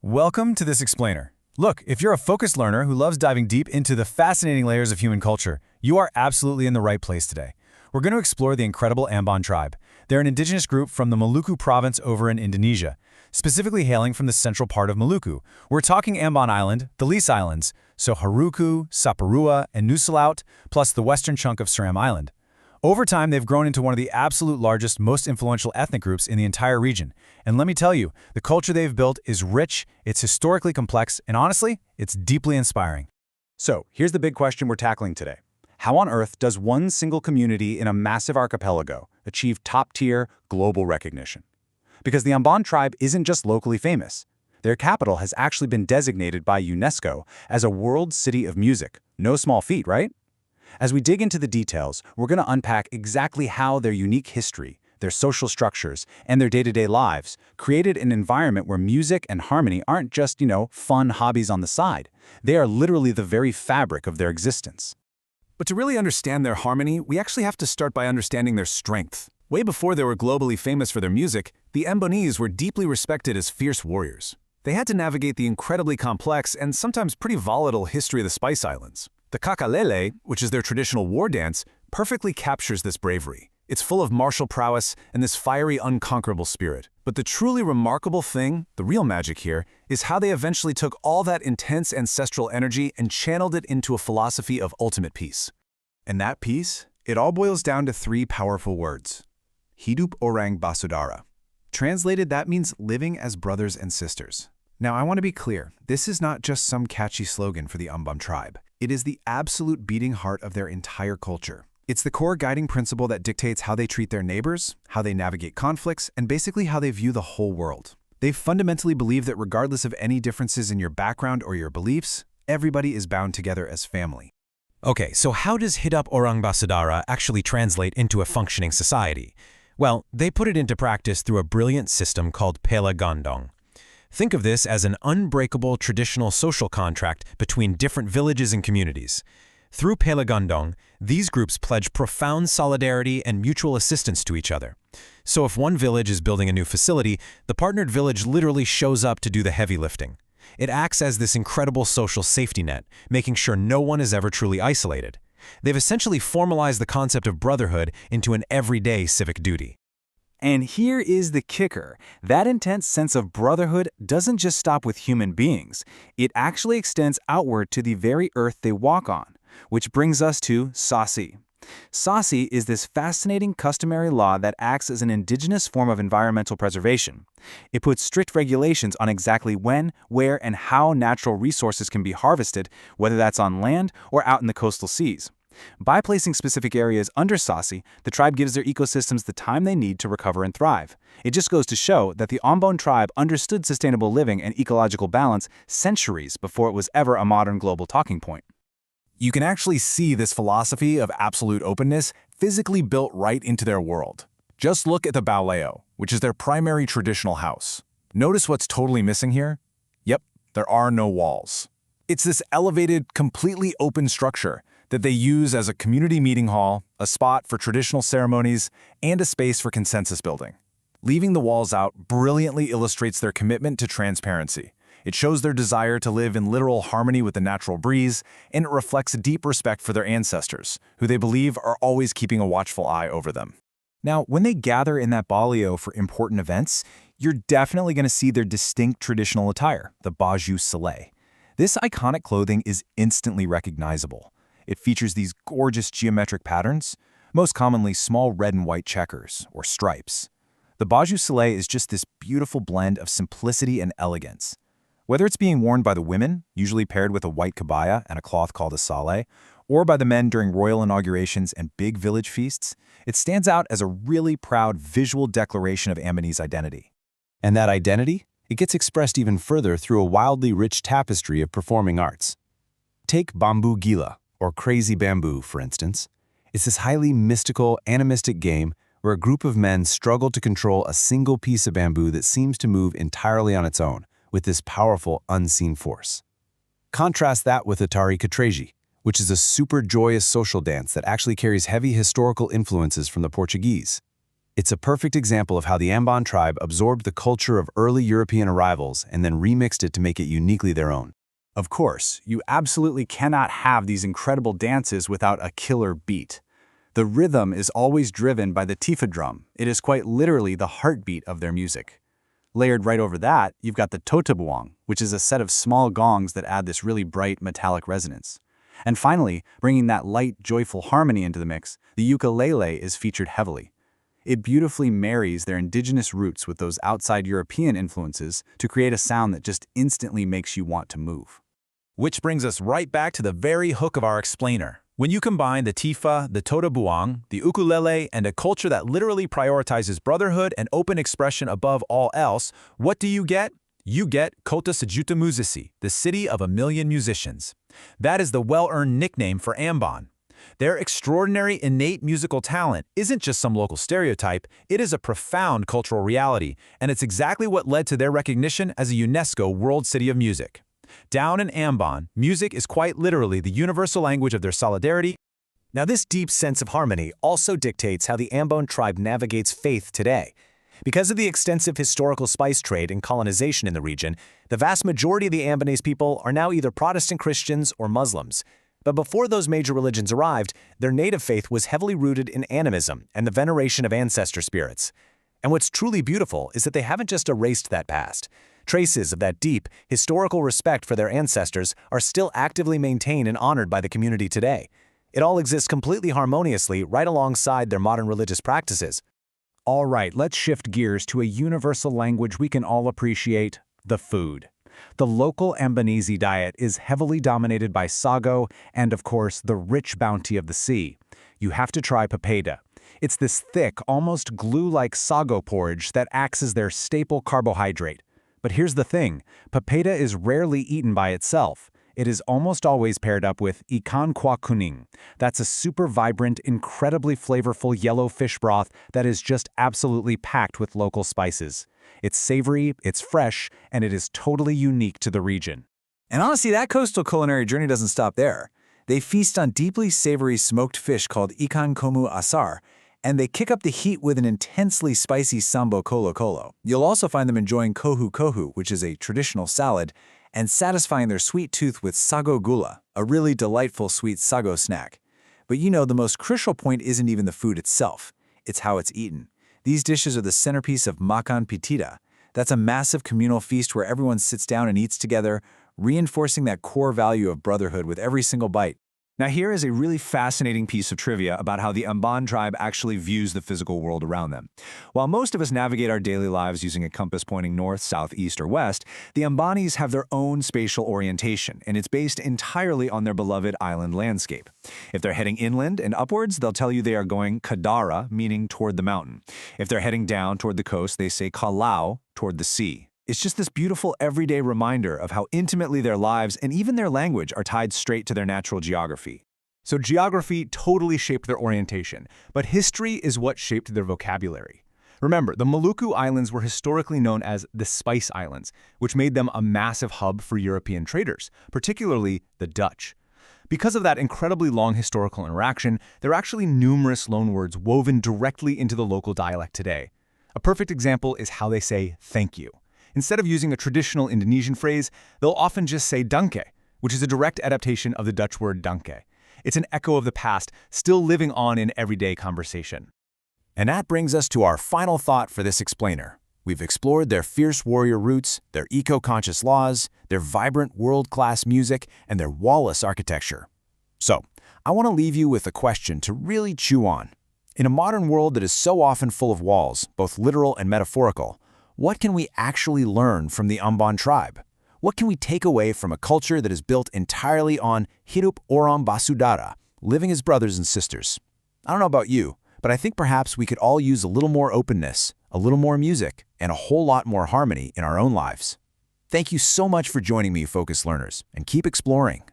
Welcome to this explainer. Look, if you're a focused learner who loves diving deep into the fascinating layers of human culture, you are absolutely in the right place today. We're going to explore the incredible Ambon tribe. They're an indigenous group from the Maluku province over in Indonesia, specifically hailing from the central part of Maluku. We're talking Ambon Island, the Lease Islands, so Haruku, Saparua, and Nusa plus the western chunk of Seram Island. Over time, they've grown into one of the absolute largest, most influential ethnic groups in the entire region. And let me tell you, the culture they've built is rich, it's historically complex, and honestly, it's deeply inspiring. So, here's the big question we're tackling today. How on earth does one single community in a massive archipelago achieve top-tier global recognition? Because the Ambon tribe isn't just locally famous. Their capital has actually been designated by UNESCO as a World City of Music. No small feat, right? As we dig into the details, we're going to unpack exactly how their unique history, their social structures, and their day-to-day lives created an environment where music and harmony aren't just, fun hobbies on the side. They are literally the very fabric of their existence. But to really understand their harmony, we actually have to start by understanding their strength. Way before they were globally famous for their music, the Ambonese were deeply respected as fierce warriors. They had to navigate the incredibly complex and sometimes pretty volatile history of the Spice Islands. The kakalele, which is their traditional war dance, perfectly captures this bravery. It's full of martial prowess and this fiery, unconquerable spirit. But the truly remarkable thing, the real magic here, is how they eventually took all that intense ancestral energy and channeled it into a philosophy of ultimate peace. And that peace, it all boils down to three powerful words. Hidup orang basudara. Translated, that means living as brothers and sisters. Now, I want to be clear, this is not just some catchy slogan for the Ambon tribe. It is the absolute beating heart of their entire culture. It's the core guiding principle that dictates how they treat their neighbors, how they navigate conflicts, and basically how they view the whole world. They fundamentally believe that regardless of any differences in your background or your beliefs, everybody is bound together as family. Okay, so how does Hidup Orang Basudara actually translate into a functioning society? Well, they put it into practice through a brilliant system called Pela Gandong. Think of this as an unbreakable traditional social contract between different villages and communities. Through Pela Gandong, these groups pledge profound solidarity and mutual assistance to each other. So if one village is building a new facility, the partnered village literally shows up to do the heavy lifting. It acts as this incredible social safety net, making sure no one is ever truly isolated. They've essentially formalized the concept of brotherhood into an everyday civic duty. And here is the kicker. That intense sense of brotherhood doesn't just stop with human beings. It actually extends outward to the very earth they walk on, which brings us to Sasi. Sasi is this fascinating customary law that acts as an indigenous form of environmental preservation. It puts strict regulations on exactly when, where, and how natural resources can be harvested, whether that's on land or out in the coastal seas. By placing specific areas under Sasi, the tribe gives their ecosystems the time they need to recover and thrive. It just goes to show that the Ambon tribe understood sustainable living and ecological balance centuries before it was ever a modern global talking point. You can actually see this philosophy of absolute openness physically built right into their world. Just look at the Bauleo, which is their primary traditional house. Notice what's totally missing here? Yep, there are no walls. It's this elevated, completely open structure that they use as a community meeting hall, a spot for traditional ceremonies, and a space for consensus building. Leaving the walls out brilliantly illustrates their commitment to transparency. It shows their desire to live in literal harmony with the natural breeze, and it reflects a deep respect for their ancestors, who they believe are always keeping a watchful eye over them. Now, when they gather in that Bauleo for important events, you're definitely going to see their distinct traditional attire, the Baju Saleh. This iconic clothing is instantly recognizable. It features these gorgeous geometric patterns, most commonly small red and white checkers, or stripes. The Baju Saleh is just this beautiful blend of simplicity and elegance. Whether it's being worn by the women, usually paired with a white kabaya and a cloth called a saleh, or by the men during royal inaugurations and big village feasts, it stands out as a really proud visual declaration of Ambonese identity. And that identity? It gets expressed even further through a wildly rich tapestry of performing arts. Take Bambu Gila, or Crazy Bamboo, for instance. It's this highly mystical, animistic game where a group of men struggle to control a single piece of bamboo that seems to move entirely on its own, with this powerful, unseen force. Contrast that with Atari Katreji, which is a super joyous social dance that actually carries heavy historical influences from the Portuguese. It's a perfect example of how the Ambon tribe absorbed the culture of early European arrivals and then remixed it to make it uniquely their own. Of course, you absolutely cannot have these incredible dances without a killer beat. The rhythm is always driven by the tifa drum. It is quite literally the heartbeat of their music. Layered right over that, you've got the totabuong, which is a set of small gongs that add this really bright metallic resonance. And finally, bringing that light, joyful harmony into the mix, the ukulele is featured heavily. It beautifully marries their indigenous roots with those outside European influences to create a sound that just instantly makes you want to move. Which brings us right back to the very hook of our explainer. When you combine the tifa, the totabuong, the ukulele, and a culture that literally prioritizes brotherhood and open expression above all else, what do you get? You get Kota Sejuta Musisi, the city of a million musicians. That is the well-earned nickname for Ambon. Their extraordinary innate musical talent isn't just some local stereotype, it is a profound cultural reality, and it's exactly what led to their recognition as a UNESCO World City of Music. Down in Ambon, music is quite literally the universal language of their solidarity. Now, this deep sense of harmony also dictates how the Ambon tribe navigates faith today. Because of the extensive historical spice trade and colonization in the region, the vast majority of the Ambonese people are now either Protestant Christians or Muslims. But before those major religions arrived, their native faith was heavily rooted in animism and the veneration of ancestor spirits. And what's truly beautiful is that they haven't just erased that past. Traces of that deep, historical respect for their ancestors are still actively maintained and honored by the community today. It all exists completely harmoniously right alongside their modern religious practices. All right, let's shift gears to a universal language we can all appreciate, the food. The local Ambonese diet is heavily dominated by sago and, of course, the rich bounty of the sea. You have to try papeda. It's this thick, almost glue-like sago porridge that acts as their staple carbohydrate. But here's the thing, papeda is rarely eaten by itself. It is almost always paired up with ikan kuah kuning. That's a super vibrant, incredibly flavorful yellow fish broth that is just absolutely packed with local spices. It's savory, it's fresh, and it is totally unique to the region. And honestly, that coastal culinary journey doesn't stop there. They feast on deeply savory smoked fish called ikan komu asar, and they kick up the heat with an intensely spicy sambo kolo kolo. You'll also find them enjoying kohu kohu, which is a traditional salad, and satisfying their sweet tooth with sago gula, a really delightful sweet sago snack. But you know, the most crucial point isn't even the food itself, it's how it's eaten. These dishes are the centerpiece of makan pitida. That's a massive communal feast where everyone sits down and eats together, reinforcing that core value of brotherhood with every single bite. Now here is a really fascinating piece of trivia about how the Ambon tribe actually views the physical world around them. While most of us navigate our daily lives using a compass pointing north, south, east, or west, the Ambonis have their own spatial orientation, and it's based entirely on their beloved island landscape. If they're heading inland and upwards, they'll tell you they are going kadara, meaning toward the mountain. If they're heading down toward the coast, they say kalau, toward the sea. It's just this beautiful everyday reminder of how intimately their lives and even their language are tied straight to their natural geography. So geography totally shaped their orientation, but history is what shaped their vocabulary. Remember, the Maluku Islands were historically known as the Spice Islands, which made them a massive hub for European traders, particularly the Dutch. Because of that incredibly long historical interaction, there are actually numerous loanwords woven directly into the local dialect today. A perfect example is how they say thank you. Instead of using a traditional Indonesian phrase, they'll often just say danke, which is a direct adaptation of the Dutch word danke. It's an echo of the past, still living on in everyday conversation. And that brings us to our final thought for this explainer. We've explored their fierce warrior roots, their eco-conscious laws, their vibrant world-class music, and their wall-less architecture. So, I want to leave you with a question to really chew on. In a modern world that is so often full of walls, both literal and metaphorical, what can we actually learn from the Ambon tribe? What can we take away from a culture that is built entirely on hidup orang basudara, living as brothers and sisters? I don't know about you, but I think perhaps we could all use a little more openness, a little more music, and a whole lot more harmony in our own lives. Thank you so much for joining me, Focus Learners, and keep exploring.